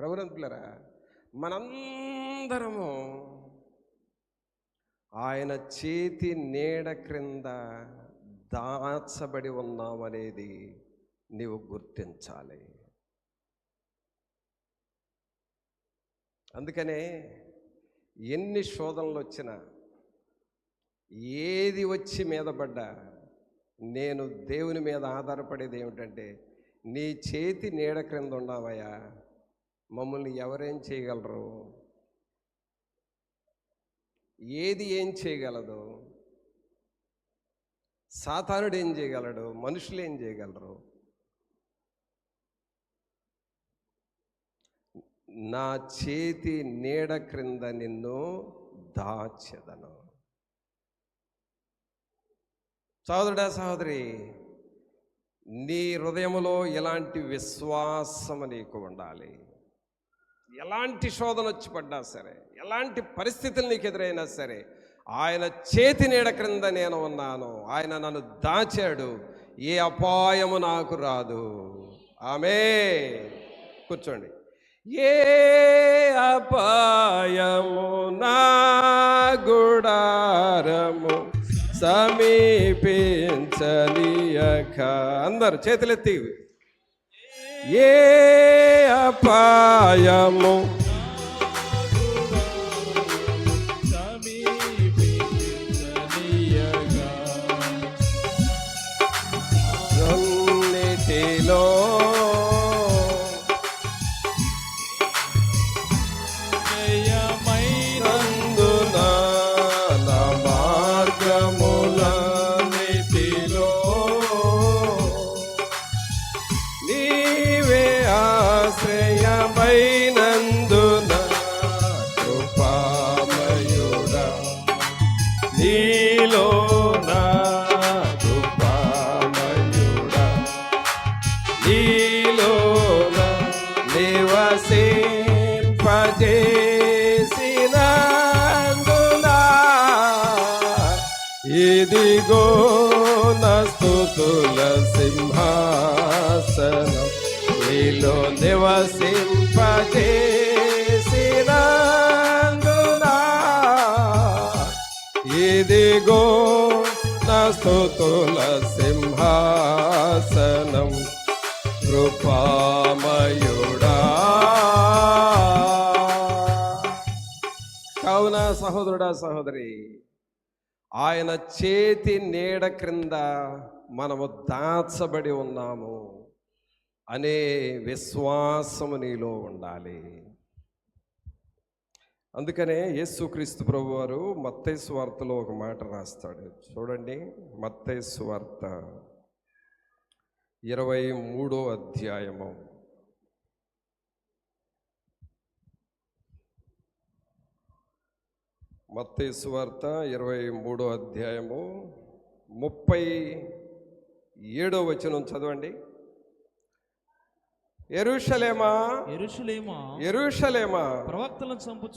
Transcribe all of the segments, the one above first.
ప్రభునంతులారా, మనందరము ఆయన చేతి నీడ క్రింద దాచబడి ఉన్నామనేది నీవు గుర్తించాలి. అందుకనే ఎన్ని శోధనలు వచ్చినా, ఏది వచ్చి మీద పడ్డా, నేను దేవుని మీద ఆధారపడేది ఏమిటంటే, నీ చేతి నీడ క్రింద ఉన్నావయ్యా, మమ్మల్ని ఎవరేం చేయగలరు, ఏది ఏం చేయగలదు, సాతానుడు ఏం చేయగలడు, మనుషులు ఏం చేయగలరు, నా చేతి నీడ క్రింద నిన్ను దాచెదను. సహోదరుడా, సహోదరి, నీ హృదయంలో ఎలాంటి విశ్వాసం నీకు ఉండాలి. ఎలాంటి శోధన వచ్చి పడ్డా సరే, ఎలాంటి పరిస్థితులు నీకు ఎదురైనా సరే, ఆయన చేతి నీడ క్రింద నేను ఉన్నాను, ఆయన నన్ను దాచాడు, ఏ అపాయము నాకు రాదు. ఆమేన్. కూర్చోండి. ఏ అపాయము నా గుడారము సమీపించనీయక. అందరు చేతులెత్తి. ఏ అపాయము సమీపించనీయగా, శ్రేయమైనందున కృపామయుడా, నీలో నా కృపామయుడా, నీలో నివసింపజేసినందున ఇదిగో నా స్తుతుల సింహాసనం, నీలో నివసింపజేసినందున ఇదిగో నా స్తుతుల సింహాసనం, కృపామయుడా. కావున సహోదరుడా, సహోదరి, ఆయన చేతి నీడ క్రింద మనము దాచబడి ఉన్నాము అనే విశ్వాసము నీలో ఉండాలి. అందుకనే యేసుక్రీస్తు ప్రభువారు మత్తయి సువార్తలో ఒక మాట రాస్తాడు. చూడండి, మత్తయి సువార్త 23వ అధ్యాయము. మత్తయి సువార్త 23వ అధ్యాయము 37వ వచనం చదవండి. యెరూషలేమా, యెరూషలేమా, యెరూషలేమా,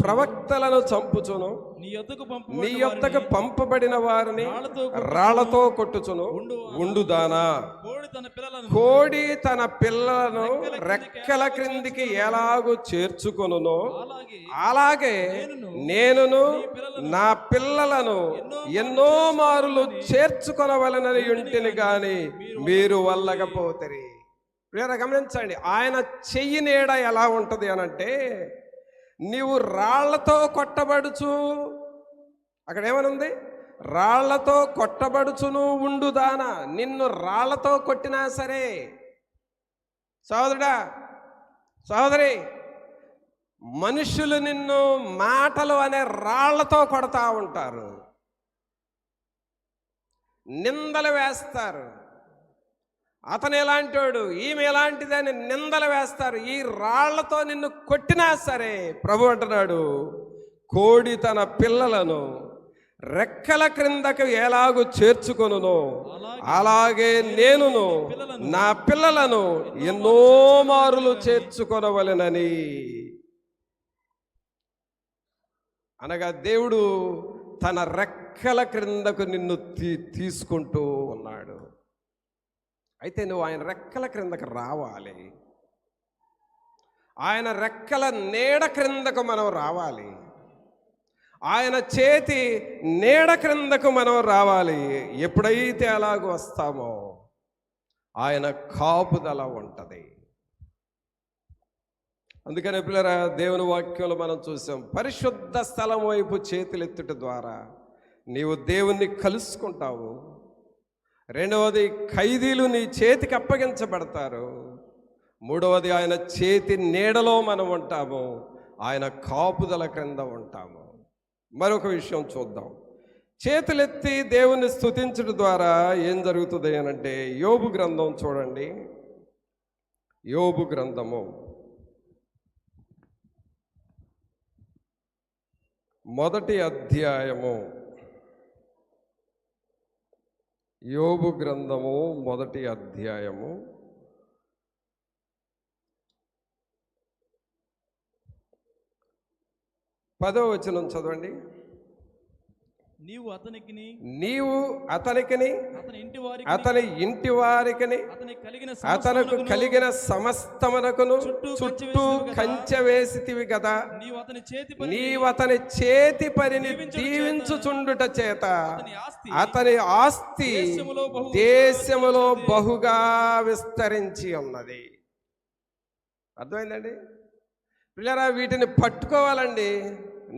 ప్రవక్తలను చంపుచును, నీ యొద్దకు పంపబడిన వారిని రాళ్లతో కొట్టుచును ఉండుదానా. కోడి తన పిల్లలను రెక్కల క్రిందికి ఎలాగూ చేర్చుకొనునో, అలాగే నేనును నా పిల్లలను ఎన్నో మారులు చేర్చుకొనవలనని ఉంటిని గాని మీరు వల్లకపోతిరి. గమనించండి, ఆయన చెయ్యి నీడ ఎలా ఉంటుంది అనంటే, నీవు రాళ్లతో కొట్టబడుచు, అక్కడ ఏమనుంది, రాళ్లతో కొట్టబడుచును ఉండుదానా. నిన్ను రాళ్లతో కొట్టినా సరే, సహోదరుడా, సహోదరి, మనుషులు నిన్ను మాటలు అనే రాళ్లతో కొడతా ఉంటారు, నిందలు వేస్తారు. అతను ఎలాంటివాడు, ఈమె ఎలాంటిదని నిందలు వేస్తారు. ఈ రాళ్లతో నిన్ను కొట్టినా సరే, ప్రభు అంటున్నాడు, కోడి తన పిల్లలను రెక్కల క్రిందకు ఎలాగూ చేర్చుకొనునో, అలాగే నేనును నా పిల్లలను ఎన్నో మారులు చేర్చుకొనవలెనని. అనగా దేవుడు తన రెక్కల క్రిందకు నిన్ను తీసుకుంటూ ఉన్నాడు. అయితే నువ్వు ఆయన రెక్కల క్రిందకు రావాలి. ఆయన రెక్కల నీడ క్రిందకు మనం రావాలి. ఆయన చేతి నీడ క్రిందకు మనం రావాలి. ఎప్పుడైతే అలాగ వస్తామో ఆయన కాపుదల ఉంటుంది. అందుకని పిల్లరా, దేవుని వాక్యంలో మనం చూసాం, పరిశుద్ధ స్థలం వైపు చేతులెత్తుట ద్వారా నీవు దేవుణ్ణి కలుసుకుంటావు. రెండవది, ఖైదీలు నీ చేతికి అప్పగించబడతారు. మూడవది, ఆయన చేతి నీడలో మనం ఉంటాము, ఆయన కాపుదల క్రింద ఉంటాము. మరొక విషయం చూద్దాం. చేతులెత్తి దేవుణ్ణి స్తుతించడం ద్వారా ఏం జరుగుతుంది అనంటే, యోబు గ్రంథం చూడండి. యోబు గ్రంథము 1వ అధ్యాయము. యోబు గ్రంథము 1వ అధ్యాయము 10వ వచనం చదవండి. నీవు అతనికిని అతని ఇంటి వారికిని అతనకు కలిగిన సమస్తమునకును చుట్టూ కంచె వేసితివి కదా. నీవు అతని చేతి పనిని దీవించుచుండుట చేత అతని ఆస్తి దేశములో బహుగా విస్తరించి ఉన్నది. అర్థమైందండి పిల్లరా? వీటిని పట్టుకోవాలండి.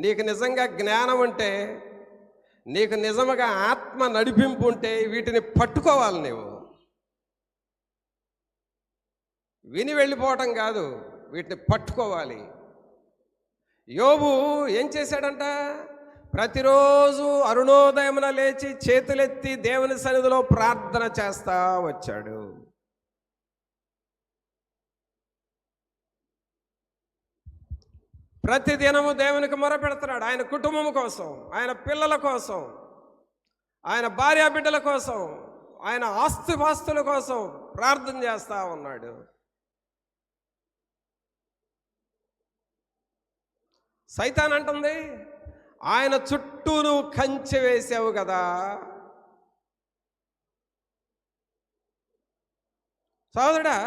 నీకు నిజంగా జ్ఞానం ఉంటే, నీకు నిజంగా ఆత్మ నడిపింపు ఉంటే వీటిని పట్టుకోవాలి. నీవు విని వెళ్ళిపోవటం కాదు, వీటిని పట్టుకోవాలి. యోబు ఏం చేశాడంట? ప్రతిరోజు అరుణోదయమున లేచి చేతులెత్తి దేవుని సన్నిధిలో ప్రార్థన చేస్తా వచ్చాడు. ప్రతిదినము దేవునికి మొరపెడుతున్నాడు. ఆయన కుటుంబం కోసం, ఆయన పిల్లల కోసం, ఆయన భార్య బిడ్డల కోసం, ఆయన ఆస్తిపాస్తుల కోసం ప్రార్థన చేస్తా ఉన్నాడు. సైతాన్ అంటుంది, ఆయన చుట్టూ నువ్వు కంచె వేసావు కదా. సోదరుడా,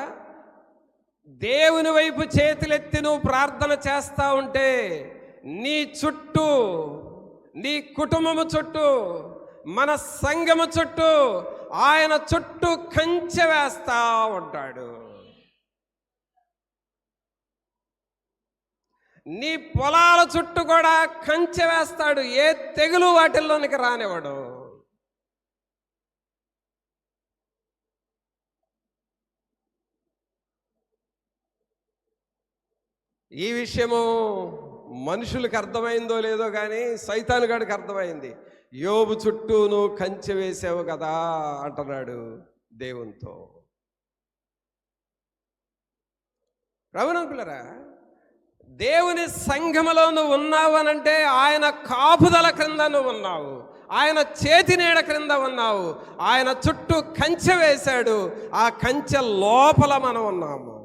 దేవుని వైపు చేతులెత్తి నువ్వు ప్రార్థన చేస్తా ఉంటే నీ చుట్టూ, నీ కుటుంబము చుట్టూ, మన సంఘము చుట్టూ ఆయన చుట్టూ కంచె వేస్తా ఉంటాడు. నీ పొలాల చుట్టూ కూడా కంచె వేస్తాడు. ఏ తెగులు వాటిల్లోనికి రానివ్వడు. ఈ విషయము మనుషులకు అర్థమైందో లేదో కానీ సైతాను గాడికి అర్థమైంది. యోబు చుట్టూ నువ్వు కంచె వేసావు కదా అంటున్నాడు దేవునితో. రమణకులరా, దేవుని సంఘములో నువ్వు ఉన్నావు అనంటే ఆయన కాపుదల క్రింద నువ్వు ఉన్నావు, ఆయన చేతి నీడ క్రింద ఉన్నావు. ఆయన చుట్టూ కంచె వేశాడు, ఆ కంచె లోపల మనం ఉన్నాము.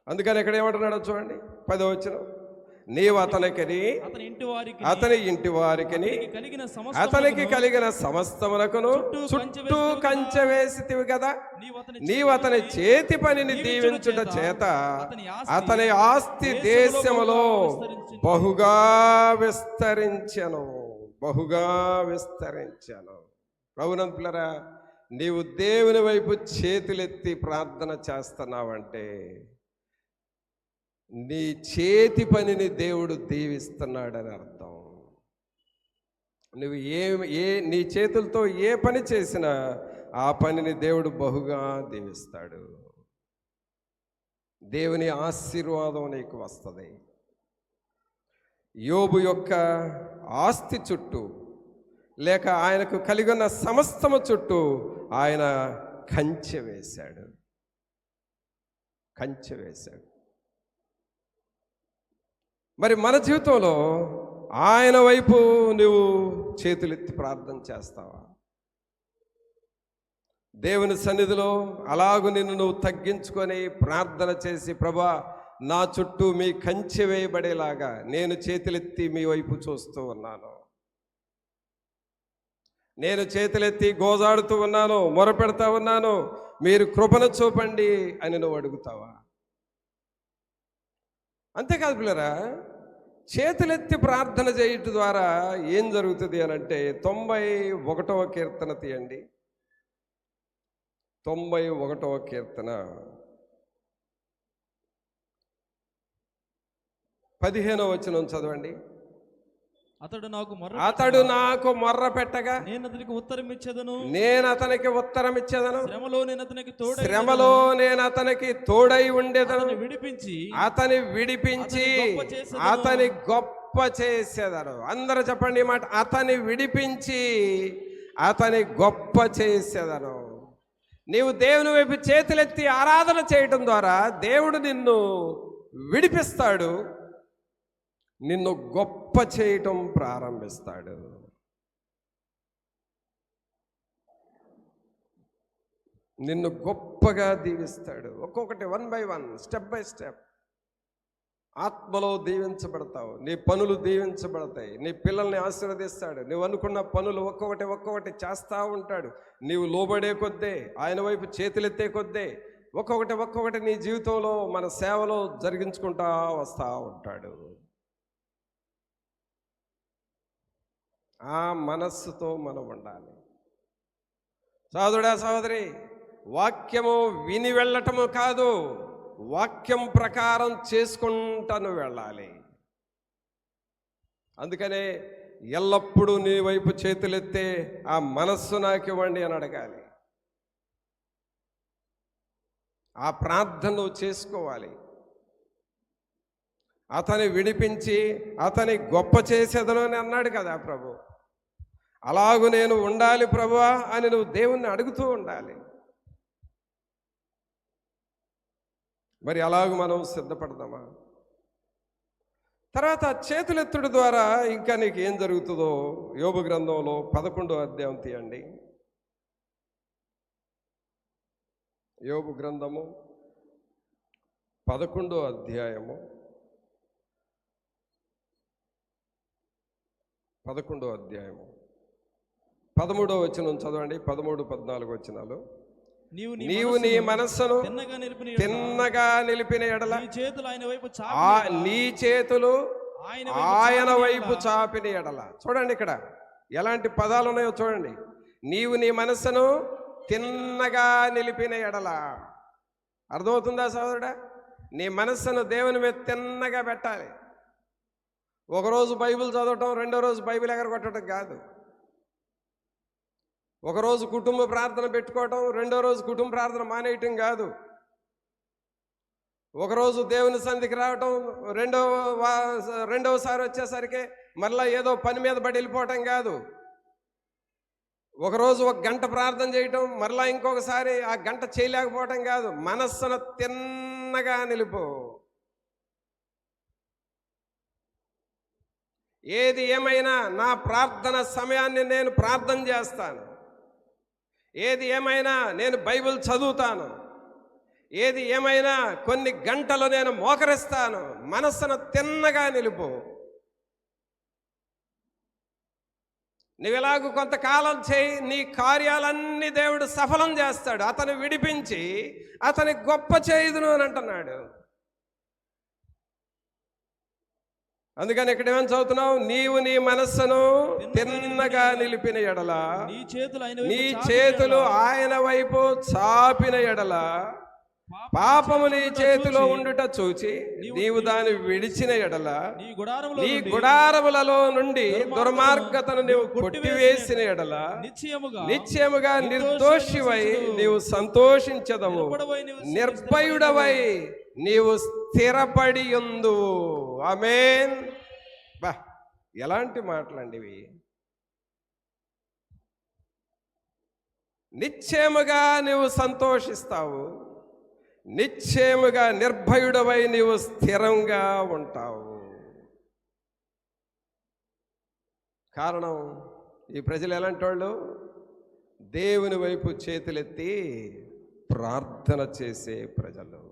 అందుకని ఇక్కడ ఏమంటున్నాడో చూడండి, 10వ వచనం. నీవు అతనికి అతని ఇంటి వారికి అతనికి కలిగిన సమస్తమునకును చుట్టూ కంచె వేసితివి కదా. నీవు అతని చేతి పనిని దీవించుట చేత అతని ఆస్తి దేశములో బహుగా విస్తరించెను, బహుగా విస్తరించెను. ప్రభునంతులరా, నీవు దేవుని వైపు చేతులెత్తి ప్రార్థన చేస్తున్నావంటే నీ చేతి పనిని దేవుడు దీవిస్తున్నాడని అర్థం. నువ్వు నీ చేతులతో ఏ పని చేసినా ఆ పనిని దేవుడు బహుగా దీవిస్తాడు. దేవుని ఆశీర్వాదం నీకు వస్తుంది. యోబు యొక్క ఆస్తి చుట్టూ లేక ఆయనకు కలిగి ఉన్న సమస్తము చుట్టూ ఆయన కంచె వేశాడు, కంచె వేశాడు. మరి మన జీవితంలో ఆయన వైపు నువ్వు చేతులెత్తి ప్రార్థన చేస్తావా? దేవుని సన్నిధిలో అలాగు నిన్ను నువ్వు తగ్గించుకొని ప్రార్థన చేసి, ప్రభా నా చుట్టూ మీ కంచె వేయబడేలాగా నేను చేతులెత్తి మీ వైపు చూస్తూ ఉన్నాను. నేను చేతులెత్తి గోజాడుతూ ఉన్నాను, మొరపెడతా ఉన్నాను, మీరు కృపను చూపండి అని నువ్వు అడుగుతావా? అంతేకాదు పిల్లరా, చేతులెత్తి ప్రార్థన చేయటం ద్వారా ఏం జరుగుతుంది అని అంటే 91వ కీర్తన తీయండి. 91వ కీర్తన 15వ వచనం చదవండి. అతడు నాకు మొర్ర పెట్టగా నేను అతనికి ఉత్తరం ఇచ్చేదను. శ్రమలో నేను అతనికి తోడై ఉండేదను. అతని విడిపించి అతని గొప్ప చేసేదను. అందరూ చెప్పండి ఈ మాట, అతని విడిపించి అతని గొప్ప చేసేదను. నీవు దేవుని వైపు చేతులెత్తి ఆరాధన చేయటం ద్వారా దేవుడు నిన్ను విడిపిస్తాడు, నిన్ను గొప్ప చేయటం ప్రారంభిస్తాడు. నిన్ను గొప్పగా దీవిస్తాడు. ఒక్కొక్కటి 1 by 1, స్టెప్ బై స్టెప్. ఆత్మలో దీవించబడతావు, నీ పనులు దీవించబడతాయి, నీ పిల్లల్ని ఆశీర్వదిస్తాడు. నువ్వు అనుకున్న పనులు ఒక్కొక్కటి చేస్తూ ఉంటాడు. నీవు లోబడే కొద్దే, ఆయన వైపు చేతులెత్తే కొద్దే ఒక్కొక్కటి నీ జీవితంలో, మన సేవలో జరిగించుకుంటా వస్తూ ఉంటాడు. ఆ మనస్సుతో మనం ఉండాలి. సోదరుడా, సహోదరి, వాక్యము విని వెళ్ళటము కాదు, వాక్యం ప్రకారం చేసుకుంటాను వెళ్ళాలి. అందుకనే ఎల్లప్పుడూ నీ వైపు చేతులెత్తే ఆ మనస్సు నాకు ఇవ్వండి అని అడగాలి. ఆ ప్రార్థన నువ్వు చేసుకోవాలి. అతని విడిపించి అతని గొప్ప చేసేదను అని అన్నాడు కదా ప్రభు. అలాగూ నేను ఉండాలి ప్రభువా అని నువ్వు దేవుణ్ణి అడుగుతూ ఉండాలి. మరి అలాగూ మనం సిద్ధపడదామా? తర్వాత చేతులెత్తుడు ద్వారా ఇంకా నీకు ఏం జరుగుతుందో యోబు గ్రంథంలో 11వ అధ్యాయం తీయండి. యోబు గ్రంథము 11వ అధ్యాయము 13వ వచనం చదవండి. 13, 14 వచనాలు. నీవు నీ మనస్సును తిన్నగా నిలిపిన ఎడల నీ చేతులు ఆయన వైపు చాపిన ఎడల. చూడండి ఇక్కడ ఎలాంటి పదాలు ఉన్నాయో చూడండి. నీవు నీ మనస్సును తిన్నగా నిలిపిన ఎడల. అర్థమవుతుందా సోదరుడా? నీ మనస్సును దేవుని మీద తిన్నగా పెట్టాలి. ఒకరోజు బైబిల్ చదవటం, రెండో రోజు బైబిల్ ఎగరగొట్టడం కాదు. ఒకరోజు కుటుంబ ప్రార్థన పెట్టుకోవటం, రెండో రోజు కుటుంబ ప్రార్థన మానేయటం కాదు. ఒకరోజు దేవుని సన్నిధికి రావటం, రెండవసారి వచ్చేసరికి మళ్ళీ ఏదో పని మీద పడి వెళ్ళిపోవటం కాదు. ఒకరోజు 1 గంట ప్రార్థన చేయటం, మరలా ఇంకొకసారి ఆ గంట చేయలేకపోవటం కాదు. మనస్సును తిన్నగా నిలుపు. ఏది ఏమైనా నా ప్రార్థన సమయాన్ని నేను ప్రార్థన చేస్తాను, ఏది ఏమైనా నేను బైబిల్ చదువుతాను, ఏది ఏమైనా కొన్ని గంటలు నేను మోకరిస్తాను. మనస్సును తిన్నగా నిలుపు. నువ్వు ఎలాగూ కొంతకాలం చేయి, నీ కార్యాలన్నీ దేవుడు సఫలం చేస్తాడు. అతను విడిపించి అతని గొప్ప చేయుదును అని అంటున్నాడు. అందుకని ఇక్కడ ఏమని చదువుతున్నావు? నీవు నీ మనస్సును తిన్నగా నిలిపిన ఎడల, నీ చేతులు ఆయన వైపు చాపిన ఎడల, పాపము నీ చేతిలో ఉండుట చూచి నీవు దాన్ని విడిచిన ఎడల, నీ గుడారములలో నుండి దుర్మార్గతను నీవు కొట్టివేసిన ఎడల, నిశ్చయముగా నిర్దోషివై నీవు సంతోషించదవు, నిర్భయుడవై నీవు స్థిరపడి ఉందువు. ఆమేన్. బా, ఎలాంటి మాటలండి ఇవి! నిశ్చయముగా నీవు సంతోషిస్తావు, నిశ్చయముగా నిర్భయుడవై నీవు స్థిరంగా ఉంటావు. కారణం, ఈ ప్రజలు ఎలాంటి వాళ్ళు? దేవుని వైపు చేతులెత్తి ప్రార్థన చేసే ప్రజలు,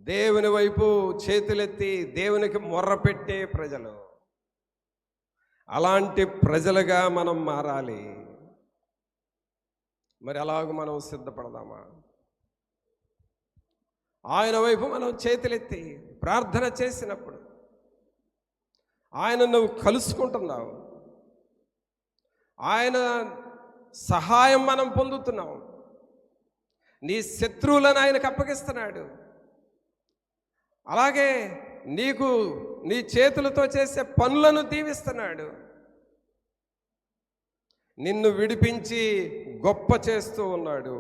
దేవుని వైపు చేతులెత్తి దేవునికి మొర్ర పెట్టే ప్రజలు. అలాంటి ప్రజలుగా మనం మారాలి. మరి అలాగ మనం సిద్ధపడదామా? ఆయన వైపు మనం చేతులెత్తి ప్రార్థన చేసినప్పుడు ఆయన నువ్వు కలుసుకుంటున్నావు, ఆయన సహాయం మనం పొందుతున్నాం. నీ శత్రువులను ఆయనకు అప్పగిస్తున్నాడు. అలాగే నీకు నీ చేతులతో చేసే పనులను దీవిస్తున్నాడు. నిన్ను విడిపించి గొప్ప చేస్తూ ఉన్నాడు.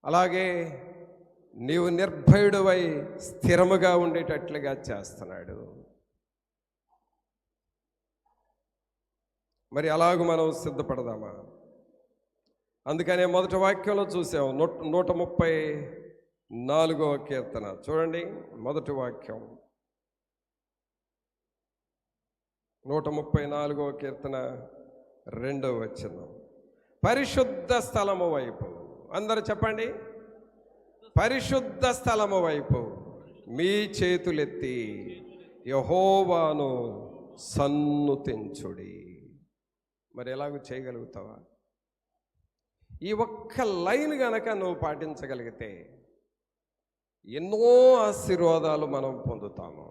అలాగే నీవు నిర్భయుడివై స్థిరముగా ఉండేటట్లుగా చేస్తున్నాడు. మరి అలాగూ మనం సిద్ధపడదామా? అందుకనే మొదటి వాక్యంలో చూసాం, 134వ కీర్తన చూడండి. మొదటి వాక్యం 134వ కీర్తన 2వ వచనం. పరిశుద్ధ స్థలము వైపు, అందరూ చెప్పండి, పరిశుద్ధ స్థలము వైపు మీ చేతులెత్తి యెహోవాను సన్నుతించుడి. మరి ఎలాగూ చేయగలుగుతావా? ఈ ఒక్క లైన్ గనక నువ్వు పాటించగలిగితే ఎన్నో ఆశీర్వాదాలు మనం పొందుతాము.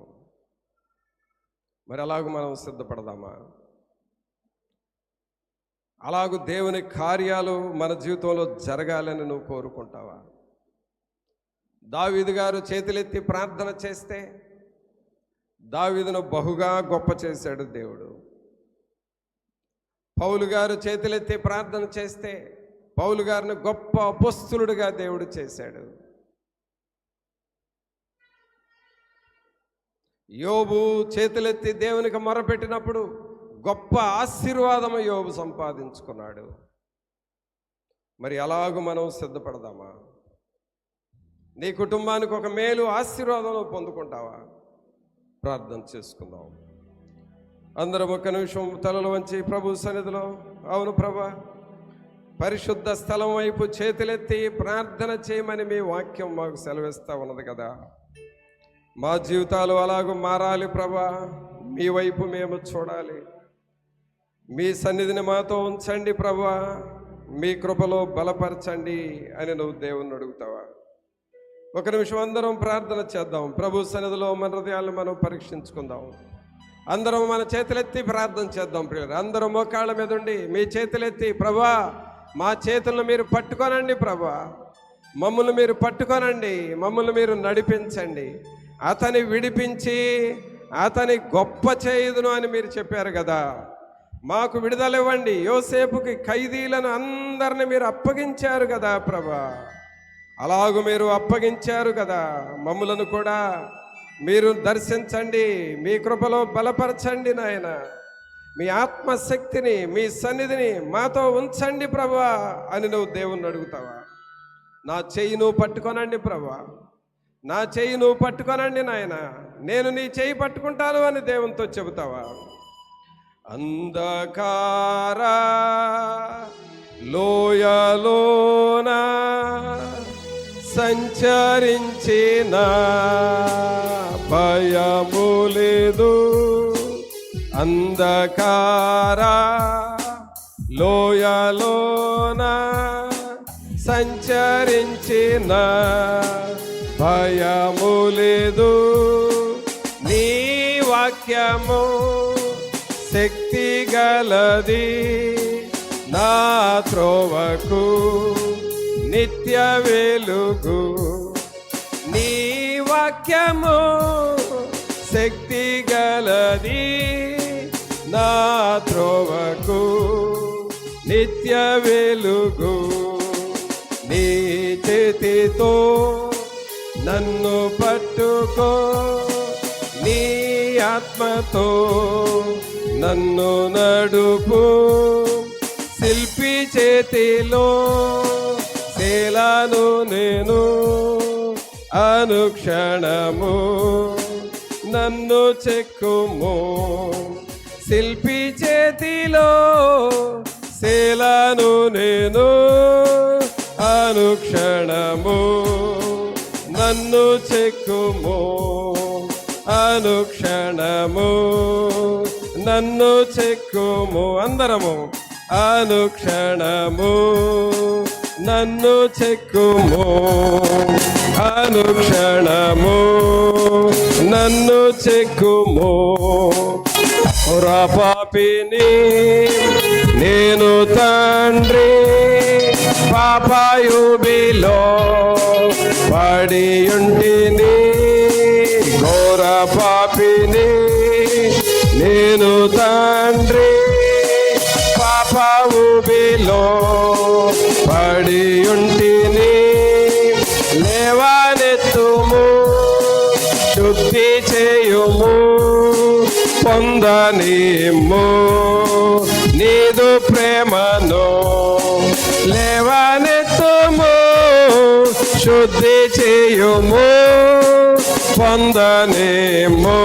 మరి అలాగూ మనం సిద్ధపడదామా? అలాగూ దేవుని కార్యాలు మన జీవితంలో జరగాలని నువ్వు కోరుకుంటావా? దావీదు గారు చేతులెత్తి ప్రార్థన చేస్తే దావీదును బహుగా గొప్ప చేశాడు దేవుడు. పౌలు గారు చేతులెత్తి ప్రార్థన చేస్తే పౌలు గారిని గొప్ప అపొస్తలుడిగా దేవుడు చేశాడు. యోబు చేతులెత్తి దేవునికి మొరపెట్టినప్పుడు గొప్ప ఆశీర్వాదము యోబు సంపాదించుకున్నాడు. మరి అలాగూ మనం సిద్ధపడదామా? నీ కుటుంబానికి ఒక మేలు ఆశీర్వాదం పొందుకుంటావా? ప్రార్థన చేసుకుందాం. అందరం ఒక్క నిమిషం తలలు వంచి ప్రభు సన్నిధిలో, అవును ప్రభా, పరిశుద్ధ స్థలం వైపు చేతులెత్తి ప్రార్థన చేయమని మీ వాక్యం మాకు సెలవిస్తూ ఉన్నది కదా. మా జీవితాలు అలాగూ మారాలి ప్రభా. మీ వైపు మేము చూడాలి. మీ సన్నిధిని మాతో ఉంచండి ప్రభా. మీ కృపలో బలపరచండి అని నువ్వు దేవుణ్ణి అడుగుతావా? ఒక నిమిషం అందరం ప్రార్థన చేద్దాం. ప్రభు సన్నిధిలో మన హృదయాలను మనం పరీక్షించుకుందాం. అందరం మన చేతులెత్తి ప్రార్థన చేద్దాం. ప్రియులు అందరం మోకాళ్ళ మీద ఉండి మీ చేతులెత్తి, ప్రభా మా చేతులను మీరు పట్టుకోనండి ప్రభా, మమ్మల్ని మీరు పట్టుకోనండి, మమ్మల్ని మీరు నడిపించండి, అతని విడిపించి అతని గొప్ప చేయుదును అని మీరు చెప్పారు కదా. మాకు విడుదల ఇవ్వండి. యోసేపుకి ఖైదీలను అందరిని మీరు అప్పగించారు కదా ప్రభా, అలాగూ మీరు అప్పగించారు కదా. మమ్ములను కూడా మీరు దర్శించండి, మీ కృపలో బలపరచండి నాయన. మీ ఆత్మశక్తిని, మీ సన్నిధిని మాతో ఉంచండి ప్రభా అని నువ్వు దేవుణ్ణి అడుగుతావా? నా చెయ్యి నువ్వు పట్టుకోనండి ప్రభా, నా చెయ్యి నువ్వు పట్టుకోనండి నాయన, నేను నీ చెయ్యి పట్టుకుంటాను అని దేవునితో చెబుతావా? అంధకార లోయలోన సంచరించిన భయము లేదు, అంధకార లోయలోన సంచరించిన భయము లేదు. నీ వాక్యము శక్తి గలది, నా త్రోవకు నిత్య వెలుగు. నీ వాక్యము శక్తి గలది, నా త్రోవకు నిత్య వెలుగు. నీ చేతితో నన్ను పట్టుకో, నీ ఆత్మతో నన్ను నడుపు. శిల్పి చేతిలో శేలాను నేను, అనుక్షణము నన్ను చెక్కుము. శిల్పి చేతిలో శేలాను నేను, అనుక్షణము నన్ను చెక్కుము. అనుక్షణము నన్ను చెక్కుము. అందరము అనుక్షణము నన్ను చెక్కుము, అనుక్షణము నన్ను చెక్కుము. పాపిని నేను తండ్రి, పాపాయుబిలో పడియుంటిని. ఘోర పాపిని నేను తండ్రి, పాపములో పడియుంటిని. లేవనెత్తుము, శుద్ధి చేయుము, పొందనిమ్ము నీదు ప్రేమను. లేవనెత్తుము, శుద్ధి చేయుము, పొందనిమ్ము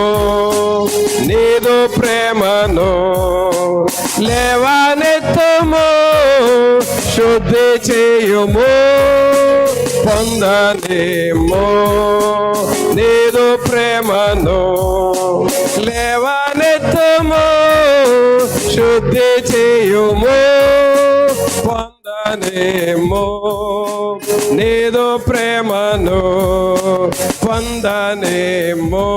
నీదు ప్రేమను. లేవనెత్తుము, శుద్ధి చేయుము, పొందనిమ్ము నీదు ప్రేమను. లేవనెత్తుము, శుద్ధి చేయుము, పొందనిమ్ము నీదు ప్రేమను. పొందనిమ్ము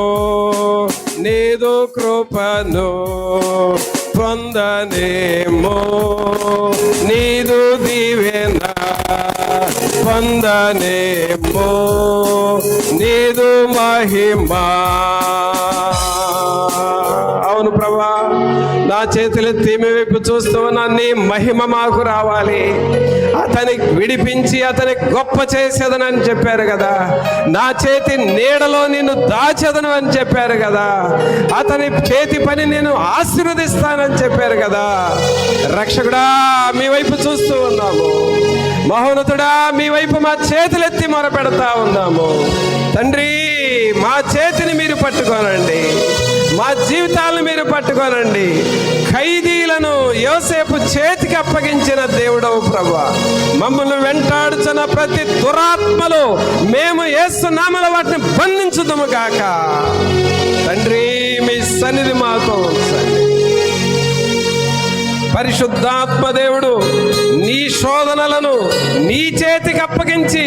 నీదు కృపను. పొందనిమ్ము నీదు దీవెన. పొందనిమ్ము నీదు మహిమా. అవును ప్రభా, నా చేతులెత్తి మీ వైపు చూస్తూ ఉన్నా. నీ మహిమ మాకు రావాలి. అతని విడిపించి అతని గొప్ప చేసేదనని చెప్పారు కదా. నా చేతి నీడలో నిన్ను దాచెదను అని చెప్పారు కదా. అతని చేతి పని నేను ఆశీర్వదిస్తానని చెప్పారు కదా. రక్షకుడా, మీ వైపు చూస్తూ ఉన్నాము. మహోన్నతుడా, మీ వైపు మా చేతులెత్తి మొరపెడతా ఉన్నాము. తండ్రి, మా చేతిని మీరు పట్టుకోనండి, మా జీవితాలను మీరు పట్టుకోనండి. ఖైదీలను యోసేపు చేతికి అప్పగించిన దేవుడవు ప్రభువా. మమ్మల్ని వెంటాడుచున్న ప్రతి దురాత్మలు మేము యేసు నామములో వాటిని బంధించుదుము గాక. తండ్రి, మీ సన్నిధి మాతో ఉంచండి. పరిశుద్ధాత్మ దేవుడు నీ శోధనలను నీ చేతికి అప్పగించి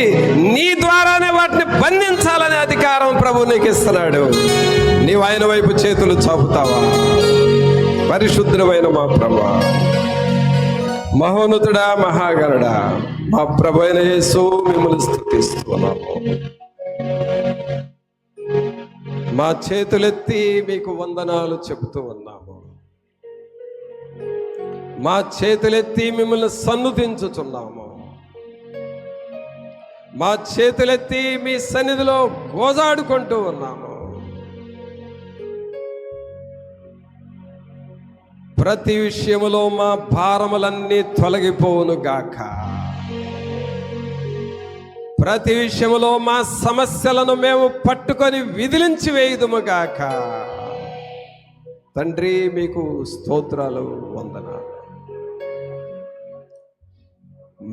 నీ ద్వారానే వాటిని బంధించాలనే అధికారం ప్రభు నీకు ఇస్తున్నాడు. నీవు ఆయన వైపు చేతులు చాపుతావా? పరిశుద్ధమైన మా ప్రభు, మహోన్నతుడా, మహాగణుడా, మా ప్రభు అయిన యేసు మిమ్మల్ని స్తుతిస్తున్నాము. మా చేతులెత్తి మీకు వందనాలు చెబుతూ ఉన్నాము. మా చేతులెత్తి మిమ్మల్ని సన్నుతించుచున్నాము. మా చేతులెత్తి మీ సన్నిధిలో గోజాడుకుంటూ ఉన్నాము. ప్రతి విషయములో మా భారములన్నీ తొలగిపోవును గాక. ప్రతి విషయములో మా సమస్యలను మేము పట్టుకొని విదిలించి వేయుదుము గాక. తండ్రి, మీకు స్తోత్రాలు, వందనాలు.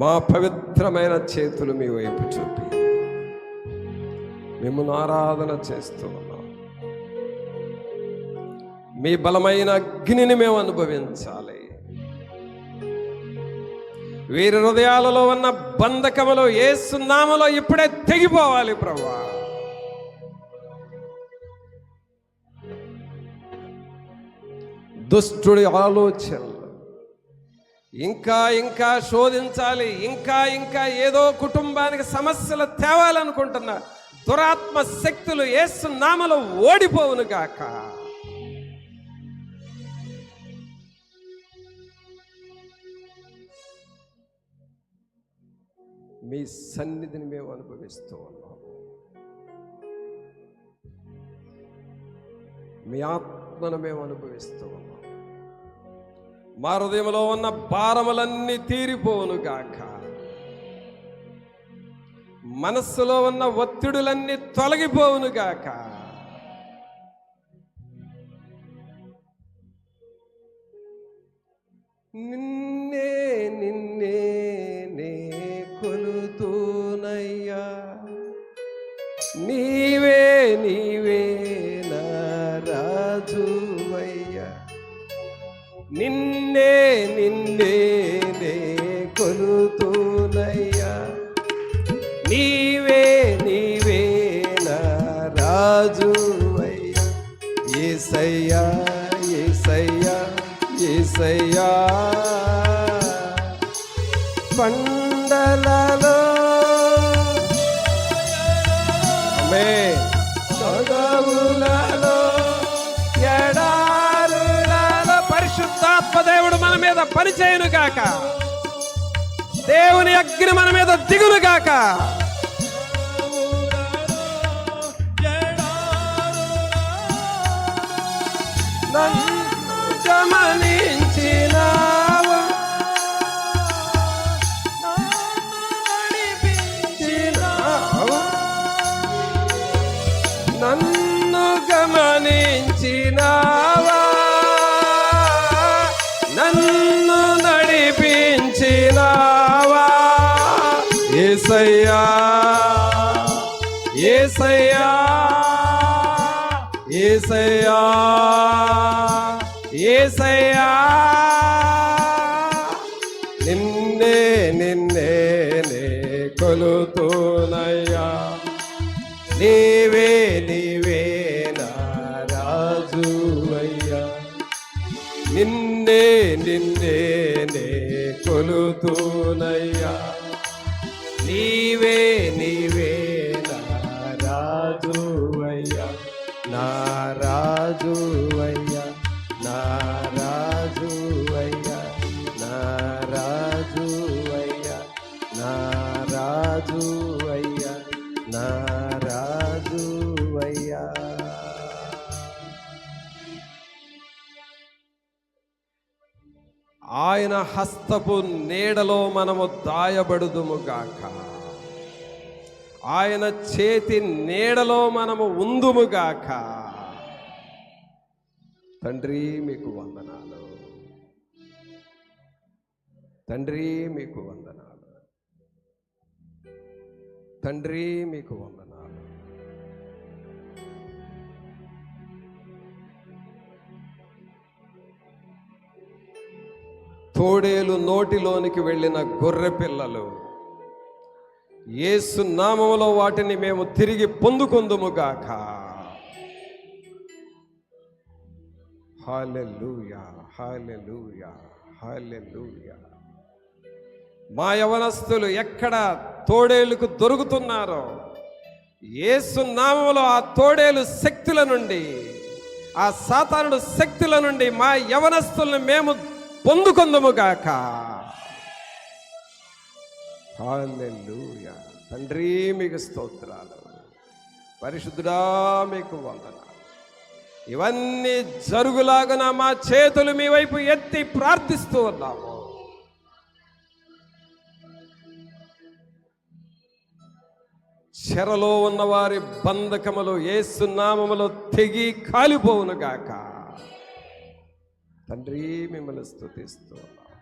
మా పవిత్రమైన చేతులు మీ వైపు చూపి మిమ్మల్ని ఆరాధన చేస్తూ ఉన్నాం. మీ బలమైన అగ్నిని మేము అనుభవించాలి. వీరి హృదయాలలో ఉన్న బంధకములు యేసు నామములో ఇప్పుడే తెగిపోవాలి ప్రభువా. దుష్టుడి ఆలోచనలు ఇంకా ఇంకా శోధించాలి. ఇంకా ఇంకా ఏదో కుటుంబానికి సమస్యలు తేవాలనుకుంటున్న దురాత్మ శక్తులు యేసు నామములో ఓడిపోవును గాక. మీ సన్నిధిని మేము అనుభవిస్తూ ఉన్నాము. మీ ఆత్మను మేము అనుభవిస్తూ ఉన్నాం. మా హృదయంలో ఉన్న భారములన్నీ తీరిపోవును గాక. మనస్సులో ఉన్న ఒత్తిడులన్నీ తొలగిపోవును గాక. నిన్నే నిన్నే నే కొలుతూనయ్యా, నీవే నీవే నా నిన్నే నిన్నే నే కొలుతునయ్యా, నీవే నీవే నా రాజువయ్యా. యేసయ్యా యేసయ్యా యేసయ్యా, కొండలలో సొగవులలో ఎడారులలో పరిశుద్ధాత్మ దేవుడు మన మీద పనిచేయును గాక. దేవుని అగ్ని మన మీద దిగును గాక. నన్ను గమనించినావా, నన్ను గమనించినావా, నన్ను నడిపించినావా. యేసయ్యా యేసయ్యా యేసయ్యా యేసయ్యా, నిన్నే నిన్నే నే కొలుతునయ్యా, నీవే నీవే నా రాజువయ్యా. నిన్నే నిన్నే నే కొలుతునయ్యా, నీవే నీవే నా రాజువయ్యా. నా రాజువయ్యా నా రాజువయ్యా నా రాజువయ్యా నా రాజువయ్యా నా రాజువయ్యా. ఆయన హస్తపు నీడలో మనము దాయబడుదుముగాక. ఆయన చేతి నీడలో మనము ఉందుముగాక. తండ్రి మీకు వందనాలు, తండ్రి మీకు వందనాలు, తండ్రి మీకు వందనాలు. తోడేలు నోటిలోనికి వెళ్ళిన గొర్రె పిల్లలు, యేసు నామములో వాటిని మేము తిరిగి పొందుకొందుముగాక. హల్లెలూయా హల్లెలూయా హల్లెలూయా. మా యవనస్తులు ఎక్కడ తోడేలుకు దొరుకుతున్నారో, యేసు నామములో ఆ తోడేలు శక్తుల నుండి, ఆ సాతానుడు శక్తుల నుండి మా యవనస్తులను మేము పొందుకొందుముగాక. హల్లెలూయా. తండ్రి మీకు స్తోత్రాలు, పరిశుద్ధుడా మీకు వందనాలు. ఇవన్నీ జరుగులాగున మా చేతులు మీ వైపు ఎత్తి ప్రార్థిస్తూ ఉన్నాము. చెరలో ఉన్న వారి బంధకములు యేసు నామములో తెగి కాలిపోవునుగాక. తండ్రి మిమ్మల్ని స్తుతిస్తూ ఉన్నాము.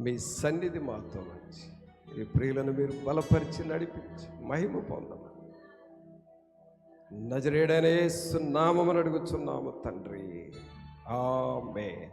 మీ సన్నిధి మాతో వచ్చి ఈ ప్రియులను మీరు బలపరిచి నడిపించి మహిమ పొందమని నజరేయుడైన యేసు నామమున అడుగుచున్నాము తండ్రి. ఆమేన్.